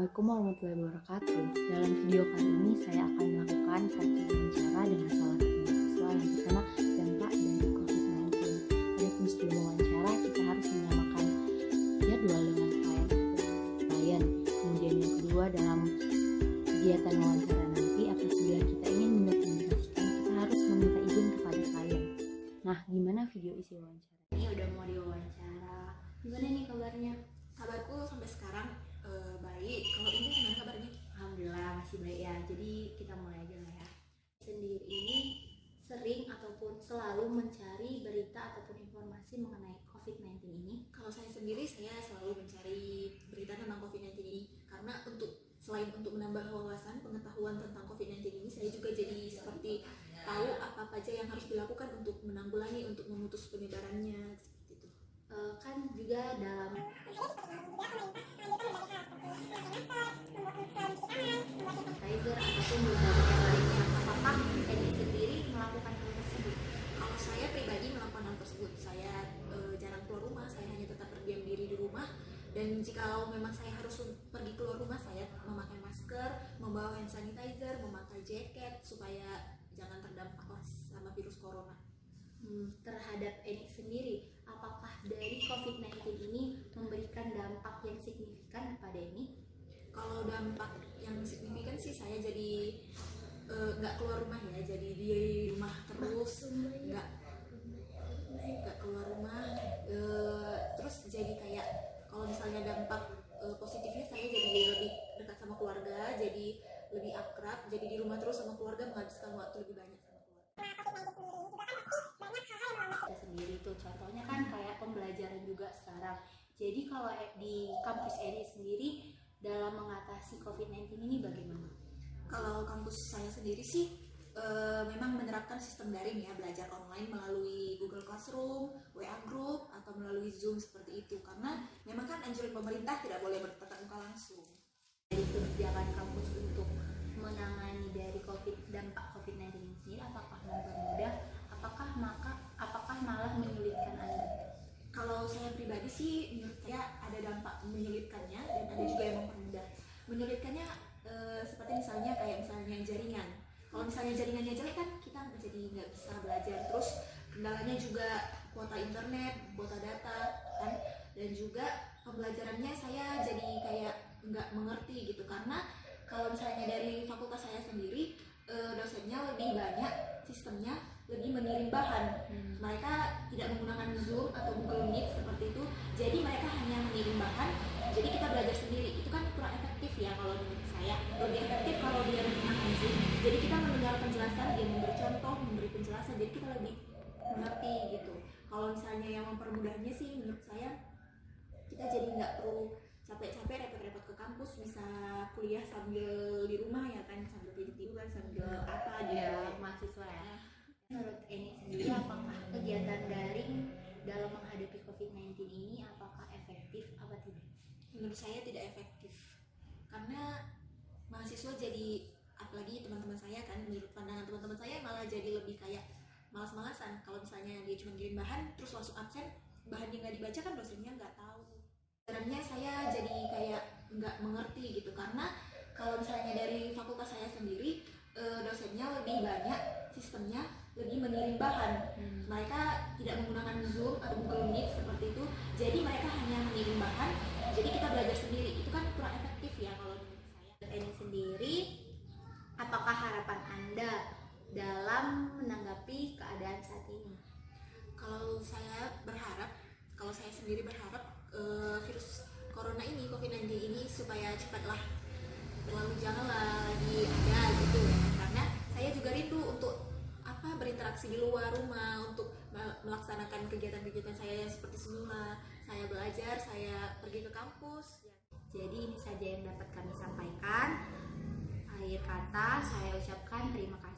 Assalamualaikum warahmatullahi wabarakatuh. Dalam video kali ini saya akan melakukan praktik wawancara dengan salah satu mahasiswa yang terkena dampak dari COVID-19. Pada sebelum wawancara kita harus menyamakan jadwal dengan klien. Kemudian yang kedua, dalam kegiatan wawancara nanti apabila kita ingin mendokumentasikan, kita harus meminta izin kepada klien. Nah, gimana video isi wawancara? Ini udah mau diwawancara. Gimana nih kabarnya? Kabarku sampai sekarang baik. Kalau ini gimana kabarnya? Alhamdulillah masih baik ya. Jadi kita mulai aja lah ya. Sendiri ini sering ataupun selalu mencari berita ataupun informasi mengenai COVID-19 ini. Kalau saya sendiri, saya selalu mencari berita tentang COVID-19 ini karena selain untuk menambah wawasan pengetahuan tentang COVID-19 ini, saya juga jadi seperti tahu apa aja yang harus dilakukan untuk menanggulangi, untuk memutus penyebarannya seperti itu. Kan juga dalam sanitizer ataupun berbagai lainnya, apakah Edi sendiri melakukan hal tersebut? Kalau saya pribadi melakukan hal tersebut, saya jarang keluar rumah, saya hanya tetap berdiam diri di rumah. Dan jika memang saya harus pergi keluar rumah, saya memakai masker, membawa hand sanitizer, memakai jaket supaya jangan terdampak sama virus corona. Terhadap Edi sendiri, apakah dari COVID-19 ini memberikan dampak yang signifikan kepada Edi? Kalau dampak yang signifikan sih, saya jadi nggak keluar rumah ya, jadi di rumah terus, nggak keluar rumah. Terus jadi kayak kalau misalnya dampak positifnya, saya jadi lebih dekat sama keluarga, jadi lebih akrab, jadi di rumah terus sama keluarga, menghabiskan waktu lebih banyak sama keluarga. Sendiri tuh contohnya kan kayak pembelajaran juga sekarang. Jadi kalau di kampus Edi sendiri dalam mengatasi COVID-19 ini bagaimana? Kalau kampus saya sendiri sih memang menerapkan sistem daring ya, belajar online melalui Google Classroom, WA Group, atau melalui Zoom seperti itu, karena memang kan anjuran pemerintah tidak boleh bertatap muka langsung. Dari kebijakan kampus untuk menangani dari dampak COVID-19 ini sendiri, apakah mempermudah, apakah malah menyulitkan Anda? Kalau saya pribadi sih, menurut saya ada dampak menyulitkannya dan ada juga yang mempermudah. Menyulitkannya seperti misalnya jaringan. Kalau misalnya jaringannya jelek kan kita jadi nggak bisa belajar. Terus kendalanya juga kuota internet, kuota data kan, dan juga pembelajarannya saya jadi kayak nggak mengerti gitu, karena kalau misalnya dari fakultas saya sendiri, dosennya lebih banyak, sistemnya lebih mengirim bahan. Mereka tidak menggunakan Zoom atau Google Meet seperti itu, jadi mereka hanya mengirim bahan, jadi kita belajar sendiri. Itu kan kurang efektif ya kalau menurut saya. Lebih efektif kalau dia menggunakan Zoom, jadi kita mendengar penjelasan, dia memberi contoh, memberi penjelasan, jadi kita lebih mengerti gitu. Kalau misalnya yang mempermudahnya sih, menurut saya kita jadi nggak perlu capek-capek repot-repot ke kampus, bisa kuliah sambil di rumah ya kan, sambil tidur-tiduran, sambil apa gitu. Mahasiswa ya. Menurut Eni sendiri, apakah kegiatan daring dalam menghadapi COVID-19 ini apakah efektif atau tidak? Menurut saya tidak efektif, karena mahasiswa jadi, apalagi teman-teman saya kan, menurut pandangan teman-teman saya malah jadi lebih kayak malas-malasan. Kalau misalnya dia cuma kirim bahan terus langsung absen, bahan yang nggak dibaca kan dosennya nggak tahu. Sebenarnya saya jadi kayak nggak mengerti gitu, karena kalau misalnya dari fakultas saya sendiri, dosennya lebih banyak, sistemnya lebih mengirim bahan. Mereka tidak menggunakan Zoom atau Google Meet seperti itu, jadi mereka hanya mengirim bahan, jadi kita belajar sendiri. Itu kan kurang efektif ya kalau menurut saya. Eni sendiri, apakah harapan Anda dalam menanggapi keadaan saat ini? Kalau saya sendiri berharap virus corona ini, COVID-19 ini supaya cepatlah berlalu, janganlah lagi ada gitu ya, karena saya juga rindu untuk berinteraksi di luar rumah, untuk melaksanakan kegiatan-kegiatan saya yang seperti semula. Saya belajar, saya pergi ke kampus. Jadi ini saja yang dapat kami sampaikan. Akhir kata saya ucapkan terima kasih